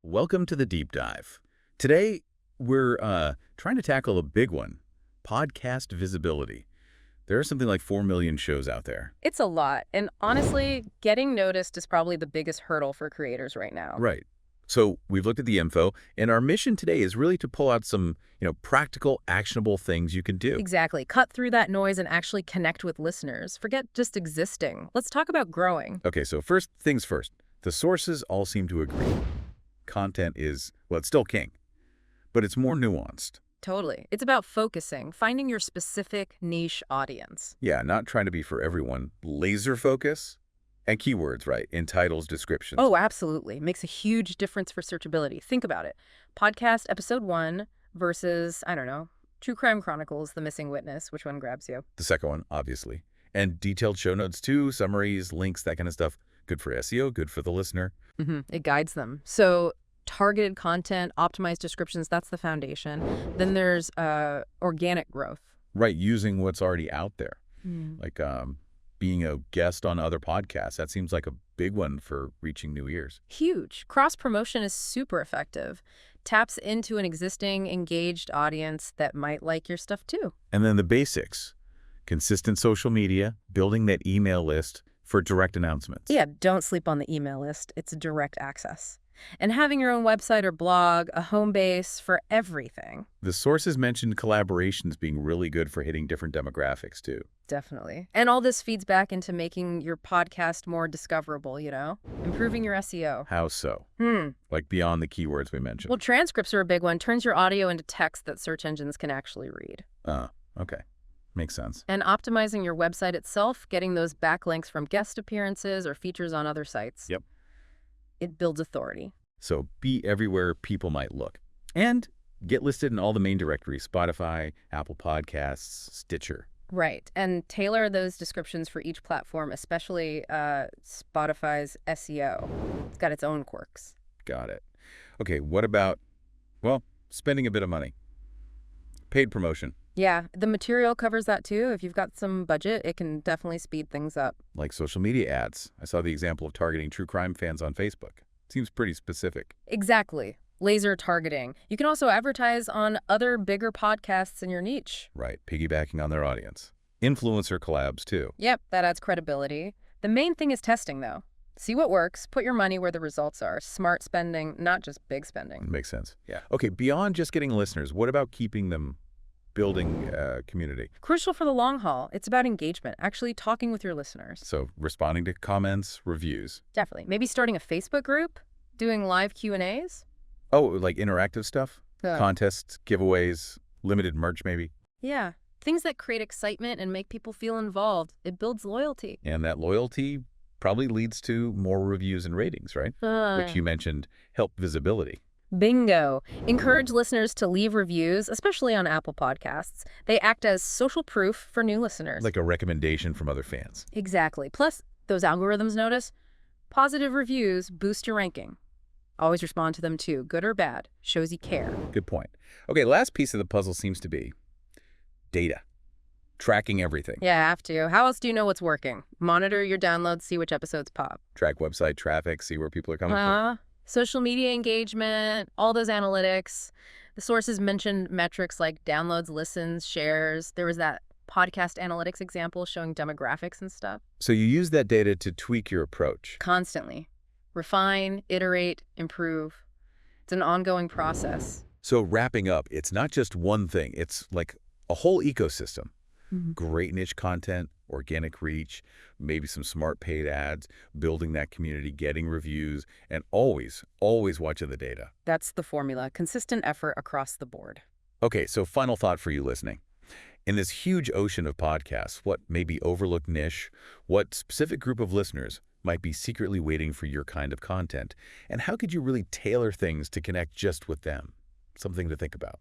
Welcome to the Deep Dive. Today, we're trying to tackle a big one, podcast visibility. There are something like 4 million shows out there. It's a lot. And honestly, getting noticed is probably the biggest hurdle for creators right now. Right. So we've looked at the info, and our mission today is really to pull out some, practical, actionable things you can do. Exactly. Cut through that noise and actually connect with listeners. Forget just existing. Let's talk about growing. Okay, so first things first. The sources all seem to agree. Content is, well, it's still king, but it's more nuanced. Totally. It's about focusing, finding your specific niche audience. Yeah, not trying to be for everyone. Laser focus and keywords, right, in titles, descriptions. Oh, absolutely. Makes a huge difference for searchability. Think about it. Podcast episode 1 versus, I don't know, True Crime Chronicles, The Missing Witness. Which one grabs you? The second one, obviously. And detailed show notes too, summaries, links, that kind of stuff. Good for SEO, good for the listener. It guides them. So targeted content, optimized descriptions, that's the foundation. Then there's organic growth. Right, using what's already out there. Like being a guest on other podcasts. That seems like a big one for reaching new ears. Huge. Cross-promotion is super effective. Taps into an existing engaged audience that might like your stuff too. And then the basics. Consistent social media, building that email list for direct announcements. Yeah, don't sleep on the email list. It's direct access. And having your own website or blog, a home base for everything. The sources mentioned collaborations being really good for hitting different demographics too. Definitely. And all this feeds back into making your podcast more discoverable, improving your SEO. How so? Like beyond the keywords we mentioned. Well, transcripts are a big one. Turns your audio into text that search engines can actually read. Okay. Makes sense. And optimizing your website itself, getting those backlinks from guest appearances or features on other sites. Yep. It builds authority. So be everywhere people might look. And get listed in all the main directories, Spotify, Apple Podcasts, Stitcher. Right. And tailor those descriptions for each platform, especially Spotify's SEO. It's got its own quirks. Got it. Okay, what about, spending a bit of money? Paid promotion. Yeah, the material covers that too. If you've got some budget, it can definitely speed things up. Like social media ads. I saw the example of targeting true crime fans on Facebook. Seems pretty specific. Exactly. Laser targeting. You can also advertise on other bigger podcasts in your niche. Right, piggybacking on their audience. Influencer collabs too. Yep, that adds credibility. The main thing is testing though. See what works, put your money where the results are. Smart spending, not just big spending. Makes sense. Yeah. Okay, beyond just getting listeners, what about keeping them building community? Crucial for the long haul. It's about engagement, actually talking with your listeners. So responding to comments, reviews. Definitely. Maybe starting a Facebook group, doing live Q&As. Oh, like interactive stuff? Contests, giveaways, limited merch maybe? Yeah. Things that create excitement and make people feel involved. It builds loyalty. And that loyalty probably leads to more reviews and ratings, right? Which you mentioned help visibility. Bingo. Encourage listeners to leave reviews, especially on Apple Podcasts. They act as social proof for new listeners. Like a recommendation from other fans. Exactly. Plus, those algorithms notice positive reviews boost your ranking. Always respond to them too, good or bad. Shows you care. Good point. Okay, last piece of the puzzle seems to be data. Tracking everything. Yeah, have to. How else do you know what's working? Monitor your downloads, see which episodes pop. Track website traffic, see where people are coming from. Social media engagement, all those analytics. The sources mentioned metrics like downloads, listens, shares. There was that podcast analytics example showing demographics and stuff. So you use that data to tweak your approach. Constantly. Refine, iterate, improve. It's an ongoing process. So wrapping up, it's not just one thing. It's like a whole ecosystem. Great niche content, organic reach, maybe some smart paid ads, building that community, getting reviews, and always watching the data. That's the formula. Consistent effort across the board. Okay, so final thought for you listening. In this huge ocean of podcasts, what may be overlooked niche, what specific group of listeners might be secretly waiting for your kind of content, and how could you really tailor things to connect just with them? Something to think about.